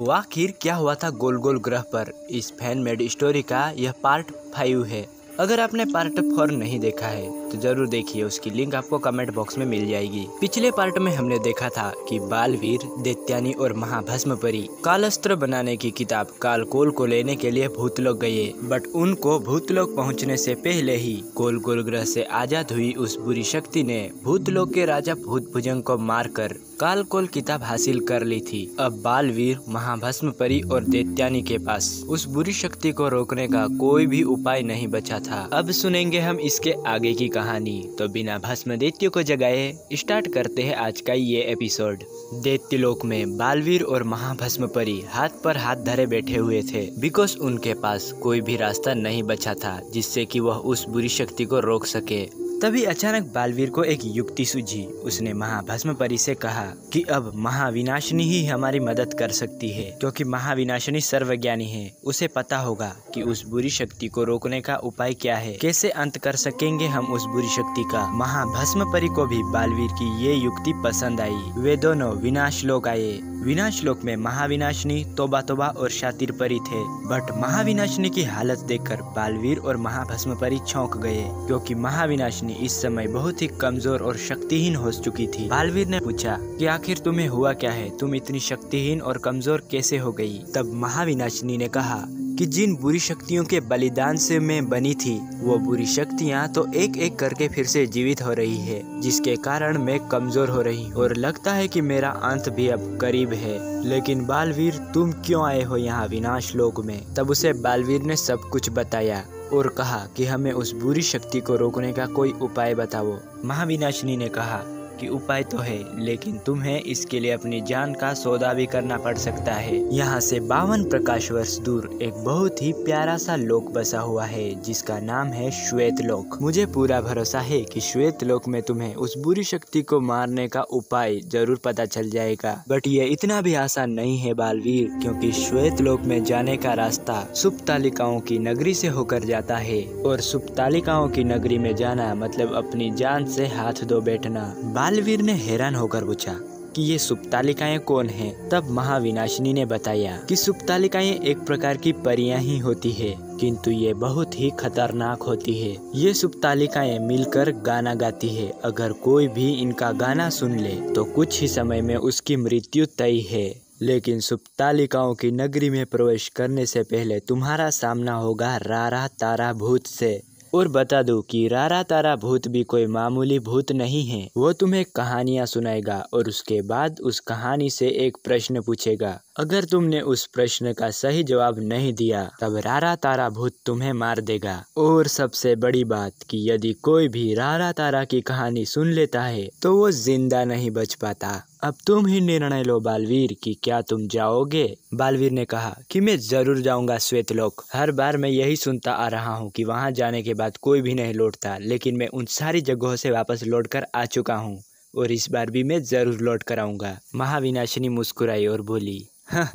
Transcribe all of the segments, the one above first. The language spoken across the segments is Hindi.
वो आखिर क्या हुआ था गोल गोल ग्रह पर। इस फैन मेड स्टोरी का यह पार्ट 5 है। अगर आपने पार्ट 4 नहीं देखा है तो जरूर देखिए, उसकी लिंक आपको कमेंट बॉक्स में मिल जाएगी। पिछले पार्ट में हमने देखा था कि बालवीर, दैत्यानी और महाभस्मपरी कालास्त्र बनाने की किताब कालकोल को लेने के लिए भूतलोक गए, बट उनको भूतलोक पहुंचने से पहले ही गोल गोल ग्रह से आजाद हुई उस बुरी शक्ति ने भूतलोक के राजा भूतभुजंग को मारकर कालकोल किताब हासिल कर ली थी। अब बालवीर, महाभस्मपरी और दैत्यानी के पास उस बुरी शक्ति को रोकने का कोई भी उपाय नहीं बचा था। अब सुनेंगे हम इसके आगे की कहानी, तो बिना भस्म दैत्यों को जगाए स्टार्ट करते हैं आज का ये एपिसोड। दैत्यलोक में बालवीर और महाभस्मपरी हाथ पर हाथ धरे बैठे हुए थे, बिकॉज उनके पास कोई भी रास्ता नहीं बचा था जिससे कि वह उस बुरी शक्ति को रोक सके। तभी अचानक बालवीर को एक युक्ति सूझी। उसने महाभस्मपरी से कहा कि अब महाविनाशिनी ही हमारी मदद कर सकती है, क्योंकि महाविनाशिनी सर्वज्ञानी है। उसे पता होगा कि उस बुरी शक्ति को रोकने का उपाय क्या है, कैसे अंत कर सकेंगे हम उस बुरी शक्ति का। महाभस्मपरी को भी बालवीर की ये युक्ति पसंद आई। वे दोनों विनाशलोक आए। विनाशलोक में महाविनाशिनी, तोबा तोबा और शातिर परी थे, बट महाविनाशिनी की हालत देखकर बालवीर और महाभस्मपरी चौंक गए, क्योंकि महाविनाशिनी इस समय बहुत ही कमजोर और शक्तिहीन हो चुकी थी। बालवीर ने पूछा कि आखिर तुम्हें हुआ क्या है, तुम इतनी शक्तिहीन और कमजोर कैसे हो गई। तब महाविनाशिनी ने कहा कि जिन बुरी शक्तियों के बलिदान से मैं बनी थी, वो बुरी शक्तियाँ तो एक एक करके फिर से जीवित हो रही है, जिसके कारण मैं कमजोर हो रही हूँ और लगता है कि मेरा अंत भी अब करीब है। लेकिन बालवीर, तुम क्यों आए हो यहाँ विनाश लोक में। तब उसे बालवीर ने सब कुछ बताया और कहा कि हमें उस बुरी शक्ति को रोकने का कोई उपाय बताओ। महाविनाशिनी ने कहा कि उपाय तो है, लेकिन तुम्हें इसके लिए अपनी जान का सौदा भी करना पड़ सकता है। यहाँ से 52 प्रकाश वर्ष दूर एक बहुत ही प्यारा सा लोक बसा हुआ है, जिसका नाम है श्वेत लोक। मुझे पूरा भरोसा है कि श्वेत लोक में तुम्हें उस बुरी शक्ति को मारने का उपाय जरूर पता चल जाएगा, बट ये इतना भी आसान नहीं है बालवीर, क्योंकि श्वेत लोक में जाने का रास्ता सुप्तालिकाओं की नगरी से होकर जाता है, और सुप्तालिकाओं की नगरी में जाना मतलब अपनी जान से हाथ धो बैठना। बालवीर ने हैरान होकर पूछा कि ये सुप्तालिकाएं कौन हैं? तब महाविनाशिनी ने बताया कि सुप्तालिकाएं एक प्रकार की परियां ही होती है, किंतु ये बहुत ही खतरनाक होती है। ये सुप्तालिकाएं मिलकर गाना गाती है। अगर कोई भी इनका गाना सुन ले तो कुछ ही समय में उसकी मृत्यु तय है। लेकिन सुप्तालिकाओं की नगरी में प्रवेश करने से पहले तुम्हारा सामना होगा रारा तारा भूत से। और बता दूं कि रारा तारा भूत भी कोई मामूली भूत नहीं है। वो तुम्हें कहानियां सुनाएगा और उसके बाद उस कहानी से एक प्रश्न पूछेगा। अगर तुमने उस प्रश्न का सही जवाब नहीं दिया तब रारा तारा भूत तुम्हें मार देगा। और सबसे बड़ी बात कि यदि कोई भी रारा तारा की कहानी सुन लेता है तो वो जिंदा नहीं बच पाता। अब तुम ही निर्णय लो बालवीर कि क्या तुम जाओगे। बालवीर ने कहा कि मैं जरूर जाऊंगा श्वेतलोक। हर बार मैं यही सुनता आ रहा हूँ कि वहाँ जाने के बाद कोई भी नहीं लौटता, लेकिन मैं उन सारी जगहों से वापस लौट कर आ चुका हूँ और इस बार भी मैं जरूर लौट कर आऊंगा। महाविनाशिनी मुस्कुराई और बोली, हाँ,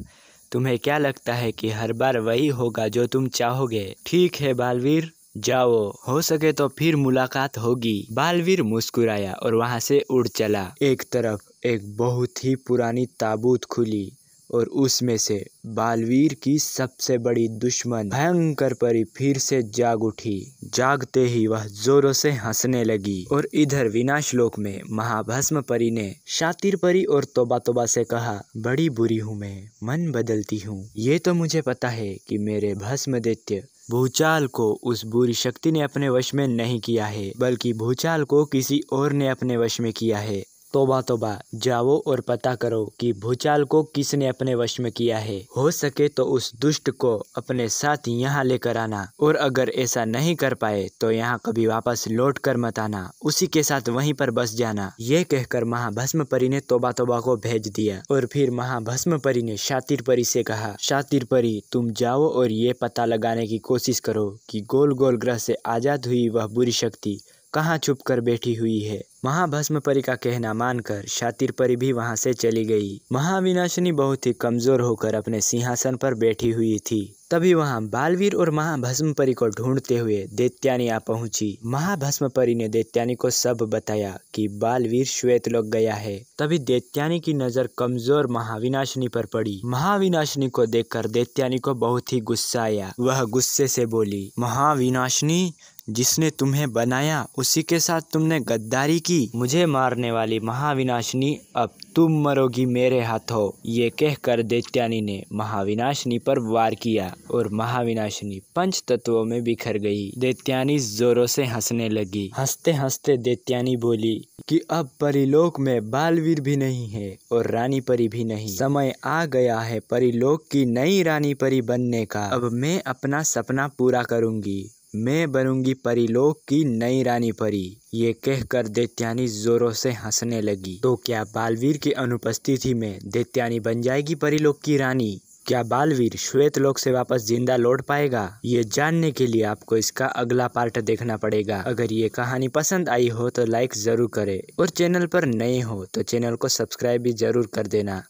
तुम्हें क्या लगता है कि हर बार वही होगा जो तुम चाहोगे। ठीक है बालवीर, जाओ, हो सके तो फिर मुलाकात होगी। बालवीर मुस्कुराया और वहां से उड़ चला। एक तरफ एक बहुत ही पुरानी ताबूत खुली और उसमें से बालवीर की सबसे बड़ी दुश्मन भयंकर परी फिर से जाग उठी। जागते ही वह जोरों से हंसने लगी। और इधर विनाशलोक में महाभस्म परी ने शातिर परी और तोबा तोबा से कहा, बड़ी बुरी हूँ मैं, मन बदलती हूँ। ये तो मुझे पता है कि मेरे भस्म दैत्य भूचाल को उस बुरी शक्ति ने अपने वश में नहीं किया है, बल्कि भूचाल को किसी और ने अपने वश में किया है। तोबा तोबा, जाओ और पता करो कि भूचाल को किसने अपने वश में किया है। हो सके तो उस दुष्ट को अपने साथ यहाँ लेकर आना, और अगर ऐसा नहीं कर पाए तो यहाँ कभी वापस लौट कर मत आना, उसी के साथ वहीं पर बस जाना। ये कहकर महाभस्म परी ने तोबा तोबा को भेज दिया। और फिर महाभस्म परी ने शातिर परी से कहा, शातिर परी, तुम जाओ और ये पता लगाने की कोशिश करो कि गोल गोल ग्रह से आजाद हुई वह बुरी शक्ति कहाँ छुप कर बैठी हुई है। महाभस्म परी का कहना मानकर शातिर परी भी वहां से चली गई। महाविनाशिनी बहुत ही कमजोर होकर अपने सिंहासन पर बैठी हुई थी। तभी वहां बालवीर और महाभस्म परी को ढूंढते हुए दैत्यानी आ पहुंची। महाभस्म परी ने दैत्यानी को सब बताया कि बालवीर श्वेतलोक गया है। तभी दैत्यानी की नजर कमजोर महाविनाशिनी पर पड़ी। महाविनाशिनी को देखकर दैत्यानी को बहुत ही गुस्सा आया। वह गुस्से से बोली, महाविनाशिनी, जिसने तुम्हें बनाया उसी के साथ तुमने गद्दारी की। मुझे मारने वाली महाविनाशिनी, अब तुम मरोगी मेरे हाथों। ये कहकर दैत्यानी ने महाविनाशिनी पर वार किया और महाविनाशिनी पंच तत्वों में बिखर गई। दैत्यानी जोरों से हंसने लगी। हंसते हंसते दैत्यानी बोली कि अब परीलोक में बालवीर भी नहीं है और रानी परी भी नहीं। समय आ गया है परीलोक की नई रानी परी बनने का। अब मैं अपना सपना पूरा करूंगी। मैं बनूंगी परीलोक की नई रानी परी। ये कहकर दैत्यानी जोरों से हंसने लगी। तो क्या बालवीर की अनुपस्थिति में दैत्यानी बन जाएगी परीलोक की रानी? क्या बालवीर श्वेतलोक से वापस जिंदा लौट पाएगा? ये जानने के लिए आपको इसका अगला पार्ट देखना पड़ेगा। अगर ये कहानी पसंद आई हो तो लाइक जरूर करें और चैनल पर नए हो तो चैनल को सब्सक्राइब भी जरूर कर देना।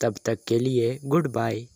तब तक के लिए गुड बाय।